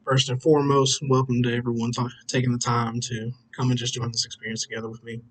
First and foremost, welcome to everyone taking the time to come and just join this experience together with me.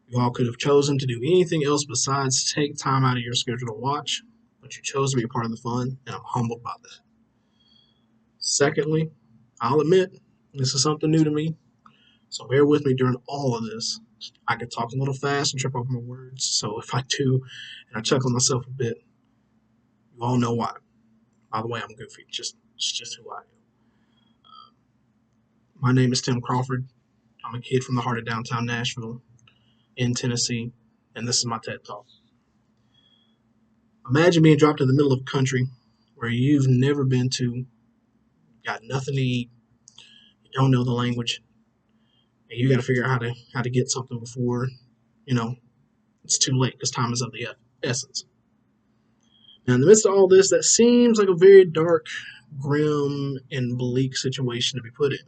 You all could have chosen to do anything else besides take time out of your schedule to watch, but you chose to be a part of the fun, and I'm humbled by that. Secondly, I'll admit this is something new to me, so bear with me during all of this. I could talk a little fast and trip over my words, so if I do and I chuckle myself a bit, you all know why. By the way, I'm goofy. It's just who I am. My name is Tim Crawford. I'm a kid from the heart of downtown Nashville in Tennessee, and this is my TED Talk. Imagine being dropped in the middle of a country where you've never been to, got nothing to eat, you don't know the language, and you got to figure out how to get something before you know it's too late because time is of the essence. Now, in the midst of all this, that seems like a very dark, grim, and bleak situation to be put in.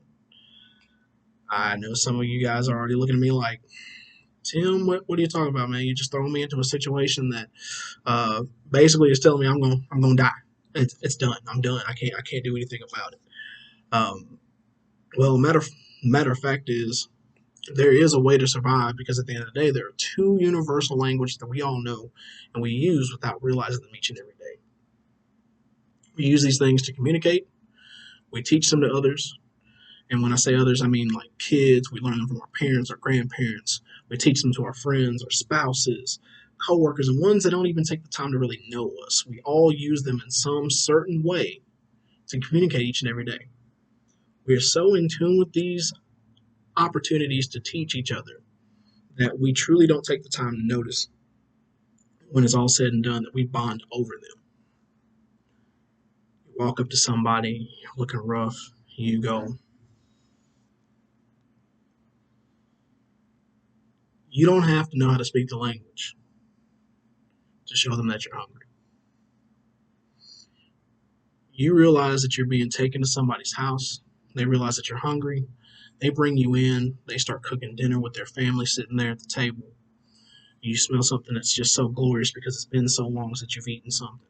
I know some of you guys are already looking at me like, Tim, what are you talking about, man? You just throwing me into a situation that basically is telling me I'm gonna die. It's done. I'm done. I can't do anything about it. Um, well, matter of fact is there is a way to survive because at the end of the day, there are two universal languages that we all know and we use without realizing them each and every day. We use these things to communicate. We teach them to others. And when I say others, I mean like kids. We learn them from our parents, our grandparents. We teach them to our friends, our spouses, coworkers, and ones that don't even take the time to really know us. We all use them in some certain way to communicate each and every day. We are so in tune with these opportunities to teach each other that we truly don't take the time to notice when it's all said and done that we bond over them. You walk up to somebody, you're looking rough, you go, you don't have to know how to speak the language to show them that you're hungry. You realize that you're being taken to somebody's house. They realize that you're hungry. They bring you in. They start cooking dinner with their family sitting there at the table. You smell something that's just so glorious because it's been so long since you've eaten something.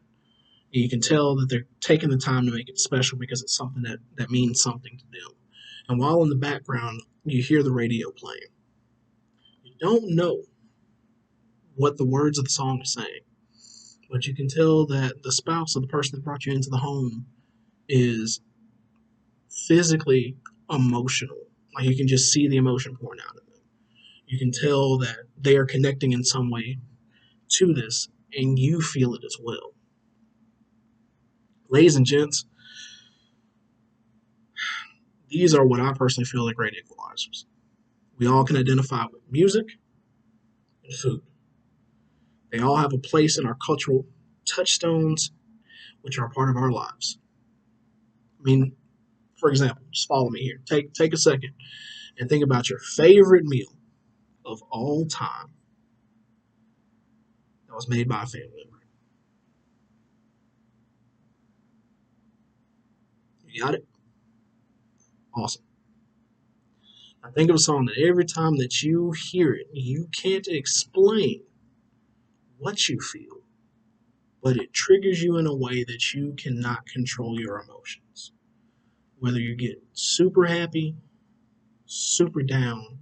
And you can tell that they're taking the time to make it special because it's something that means something to them. And while in the background, you hear the radio playing. You don't know what the words of the song are saying, but you can tell that the spouse of the person that brought you into the home is physically emotional. Like you can just see the emotion pouring out of them. You can tell that they are connecting in some way to this, and you feel it as well. Ladies and gents, these are what I personally feel are great equalizers. We all can identify with music and food. They all have a place in our cultural touchstones, which are a part of our lives. I mean, for example, just follow me here. Take a second and think about your favorite meal of all time that was made by a family member. You got it? Awesome. Now think of a song that every time that you hear it, you can't explain what you feel, but it triggers you in a way that you cannot control your emotions. Whether you get super happy, super down,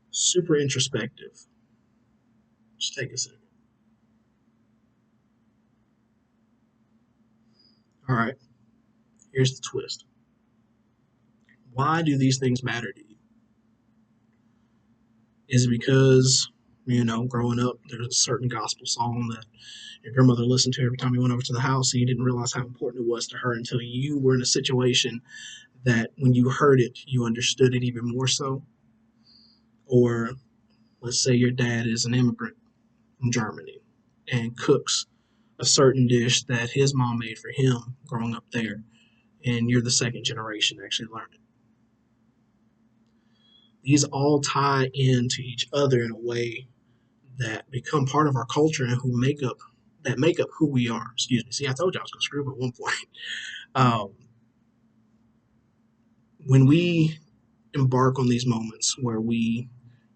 super introspective, just take a second. All right, here's the twist. Why do these things matter to you? Is it because, growing up, there's a certain gospel song that your grandmother listened to every time you went over to the house and you didn't realize how important it was to her until you were in a situation that when you heard it, you understood it even more so? Or let's say your dad is an immigrant from Germany and cooks a certain dish that his mom made for him growing up there, and you're the second generation to actually learn it. These all tie into each other in a way that become part of our culture and make up who we are. Excuse me. See, I told you I was going to screw up at one point. Um, when we embark on these moments where we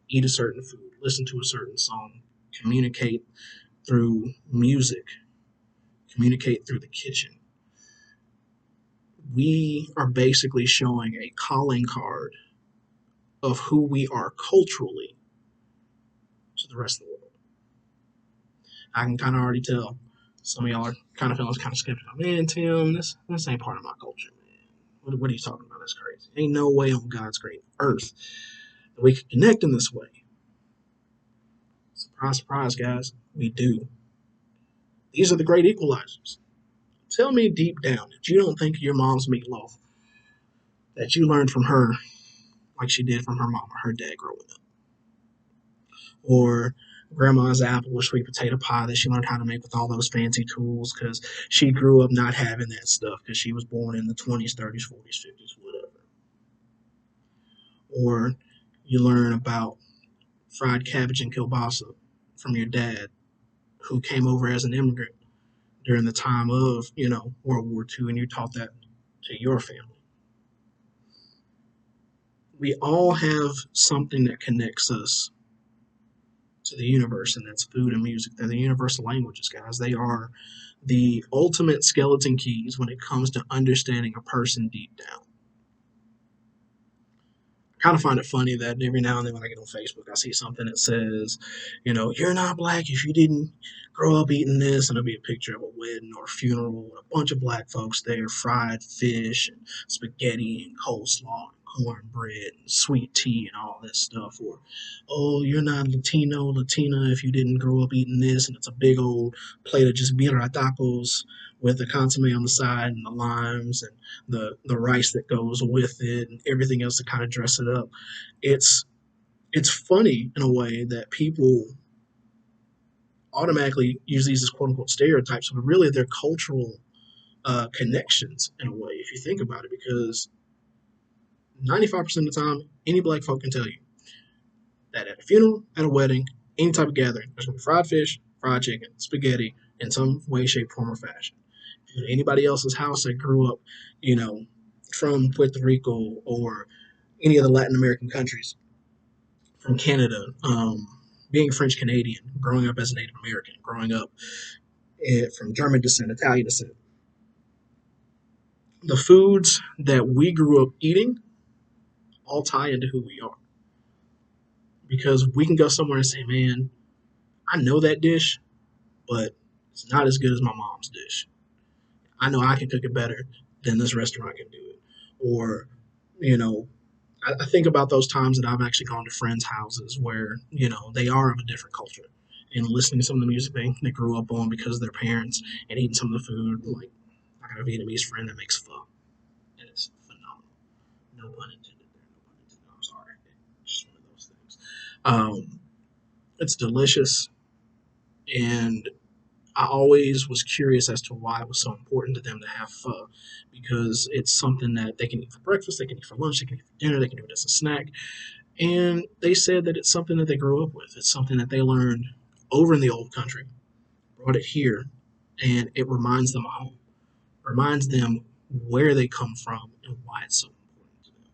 eat a certain food, listen to a certain song, communicate through music, communicate through the kitchen, we are basically showing a calling card of who we are culturally to the rest of the world. I can kind of already tell some of y'all are kind of feeling kind of skeptical. Man, Tim, this ain't part of my culture, man. What are you talking about? That's crazy. Ain't no way on God's great earth that we can connect in this way. Surprise, surprise, guys. We do. These are the great equalizers. Tell me deep down that you don't think your mom's meatloaf that you learned from her like she did from her mom or her dad growing up. Or grandma's apple or sweet potato pie that she learned how to make with all those fancy tools because she grew up not having that stuff because she was born in the 20s, 30s, 40s, 50s, whatever. Or you learn about fried cabbage and kielbasa from your dad who came over as an immigrant during the time of, World War II, and you taught that to your family. We all have something that connects us to the universe, and that's food and music. They're the universal languages, guys. They are the ultimate skeleton keys when it comes to understanding a person deep down. I kind of find it funny that every now and then when I get on Facebook, I see something that says, you're not black if you didn't grow up eating this, and it'll be a picture of a wedding or a funeral with a bunch of black folks there, fried fish and spaghetti and coleslaw and cornbread and sweet tea and all this stuff. Or, oh, you're not Latina if you didn't grow up eating this, and it's a big old plate of just birra tacos with the consomme on the side and the limes and the rice that goes with it and everything else to kind of dress it up. It's it's funny in a way that people automatically use these as quote unquote stereotypes, but really they're cultural connections in a way if you think about it, because 95% of the time any black folk can tell you that at a funeral, at a wedding, any type of gathering, there's going to be fried fish, fried chicken, spaghetti in some way, shape, form, or fashion. Anybody else's house that grew up, from Puerto Rico or any of the Latin American countries, from Canada, being French Canadian, growing up as a Native American, growing up from German descent, Italian descent. The foods that we grew up eating all tie into who we are. Because we can go somewhere and say, man, I know that dish, but it's not as good as my mom's dish. I know I can cook it better than this restaurant can do it. Or, you know, I think about those times that I've actually gone to friends' houses where, they are of a different culture and listening to some of the music they grew up on because of their parents and eating some of the food. Like, I got a Vietnamese friend that makes pho. And it's phenomenal. No pun intended there. No pun intended. I'm sorry. It's just one of those things. It's delicious. And I always was curious as to why it was so important to them to have pho, because it's something that they can eat for breakfast, they can eat for lunch, they can eat for dinner, they can do it as a snack. And they said that it's something that they grew up with. It's something that they learned over in the old country, brought it here, and it reminds them of home, reminds them where they come from and why it's so important to them.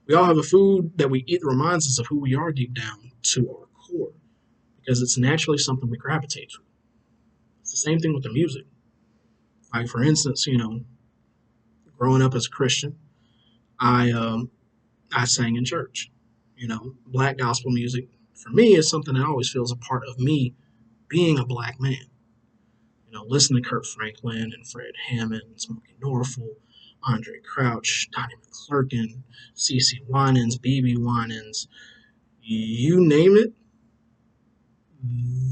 We all have a food that we eat that reminds us of who we are deep down to our core, because it's naturally something we gravitate to. It's the same thing with the music. Like, for instance, growing up as a Christian, I sang in church. Black gospel music for me is something that always feels a part of me being a black man. Listen to Kurt Franklin and Fred Hammond, Smokey Norfolk, Andre Crouch, Donnie McClurkin, CeCe Winans, BB Winans, you name it,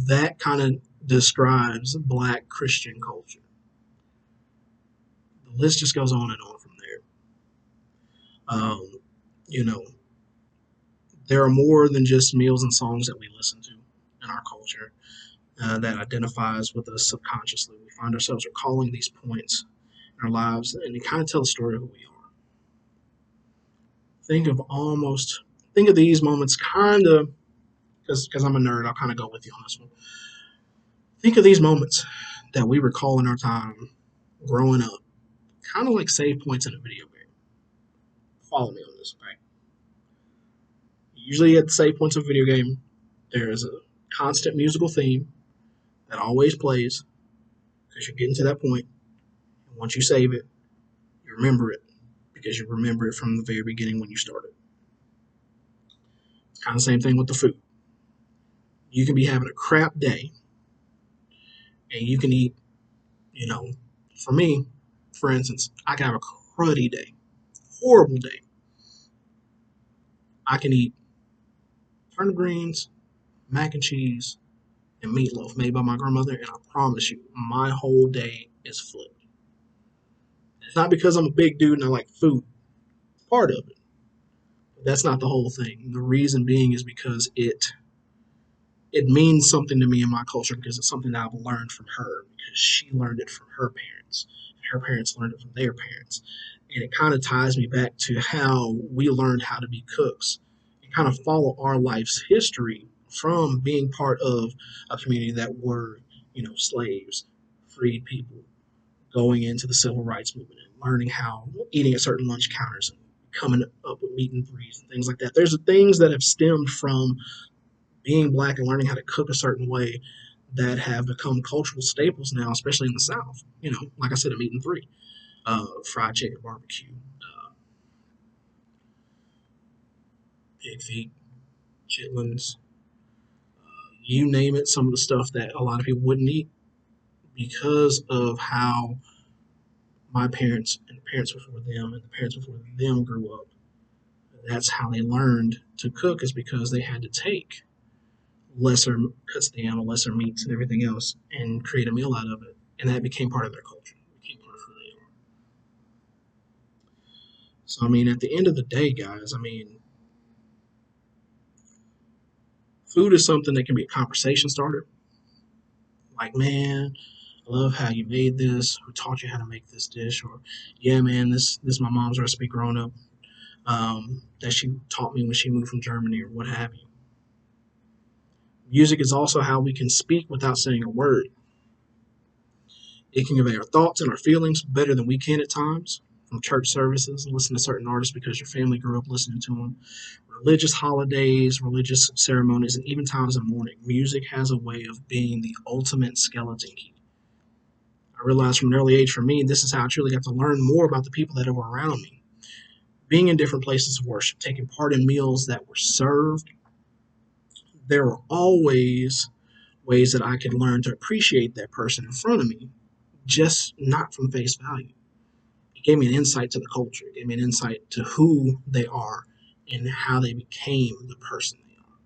that kind of describes black Christian culture. The list just goes on and on from there. You know, there are more than just meals and songs that we listen to in our culture that identifies with us subconsciously. We find ourselves recalling these points in our lives, and it kind of tells the story of who we are. Think of these moments kind of, because I'm a nerd, I'll kind of go with you on this one. Think of these moments that we recall in our time growing up, kind of like save points in a video game. Follow me on this, okay? Usually at the save points of a video game, there's a constant musical theme that always plays because you're getting to that point. And once you save it, you remember it because you remember it from the very beginning when you started. It's kind of the same thing with the food. You can be having a crap day and you can eat, you know, for me, for instance, I can have a cruddy day, horrible day. I can eat turnip greens, mac and cheese, and meatloaf made by my grandmother, and I promise you, my whole day is flipped. It's not because I'm a big dude and I like food, it's part of it. But that's not the whole thing. The reason being is because it means something to me in my culture because it's something that I've learned from her because she learned it from her parents. And her parents learned it from their parents. And it kind of ties me back to how we learned how to be cooks and kind of follow our life's history from being part of a community that were, slaves, freed people, going into the civil rights movement and learning how eating at certain lunch counters and coming up with meat and threes and things like that. There's things that have stemmed from being black and learning how to cook a certain way that have become cultural staples now, especially in the South. Like I said, a meat and three, fried chicken, barbecue, pig feet, chitlins, you name it. Some of the stuff that a lot of people wouldn't eat because of how my parents and the parents before them and the parents before them grew up. That's how they learned to cook is because they had to take lesser cuts of the animal, lesser meats and everything else and create a meal out of it. And that became part of their culture. It became part of who they are. So, at the end of the day, guys, food is something that can be a conversation starter. Like, man, I love how you made this. Who taught you how to make this dish? Or, yeah, man, this is my mom's recipe growing up that she taught me when she moved from Germany or what have you. Music is also how we can speak without saying a word. It can convey our thoughts and our feelings better than we can at times. From church services, listen to certain artists because your family grew up listening to them. Religious holidays, religious ceremonies, and even times of mourning. Music has a way of being the ultimate skeleton key. I realized from an early age, for me, this is how I truly got to learn more about the people that were around me. Being in different places of worship, taking part in meals that were served, there were always ways that I could learn to appreciate that person in front of me, just not from face value. It gave me an insight to the culture. It gave me an insight to who they are and how they became the person they are.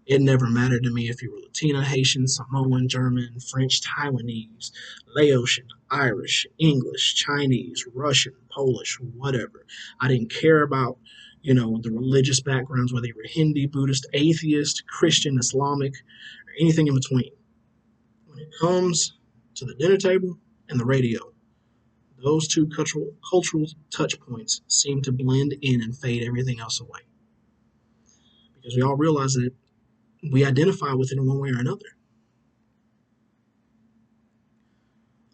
It never mattered to me if you were Latina, Haitian, Samoan, German, French, Taiwanese, Laotian, Irish, English, Chinese, Russian, Polish, whatever. I didn't care about, the religious backgrounds, whether you were Hindi, Buddhist, atheist, Christian, Islamic, or anything in between. When it comes to the dinner table and the radio, those two cultural touch points seem to blend in and fade everything else away. Because we all realize that we identify with it in one way or another.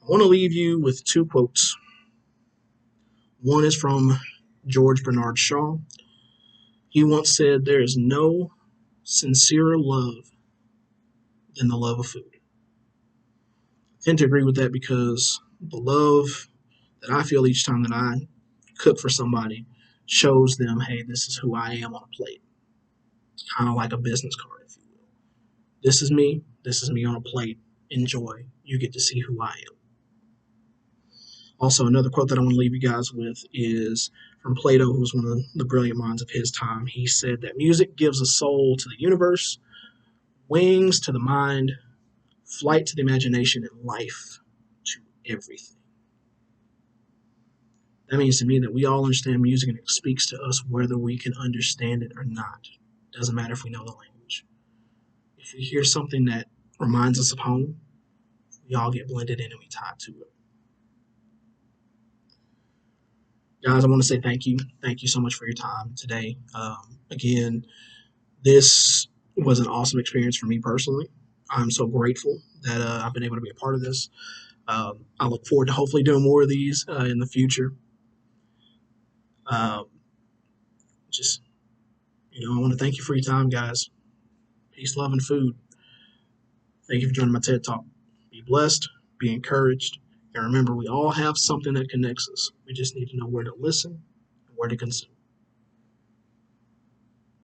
I want to leave you with two quotes. One is from George Bernard Shaw. He once said, "There is no sincerer love than the love of food." I tend to agree with that because the love that I feel each time that I cook for somebody shows them, hey, this is who I am on a plate. It's kind of like a business card, if you will. This is me. This is me on a plate. Enjoy. You get to see who I am. Also, another quote that I want to leave you guys with is from Plato, who was one of the brilliant minds of his time. He said that music gives a soul to the universe, wings to the mind, flight to the imagination, and life to everything. That means to me that we all understand music and it speaks to us whether we can understand it or not. It doesn't matter if we know the language. If we hear something that reminds us of home, we all get blended in and we tie to it. Guys, I want to say thank you. Thank you so much for your time today. Again, this was an awesome experience for me personally. I'm so grateful that I've been able to be a part of this. I look forward to hopefully doing more of these in the future. Um, just, I want to thank you for your time, guys. Peace, love, and food. Thank you for joining my TED Talk. Be blessed, be encouraged, And remember, we all have something that connects us. We just need to know where to listen and where to consume.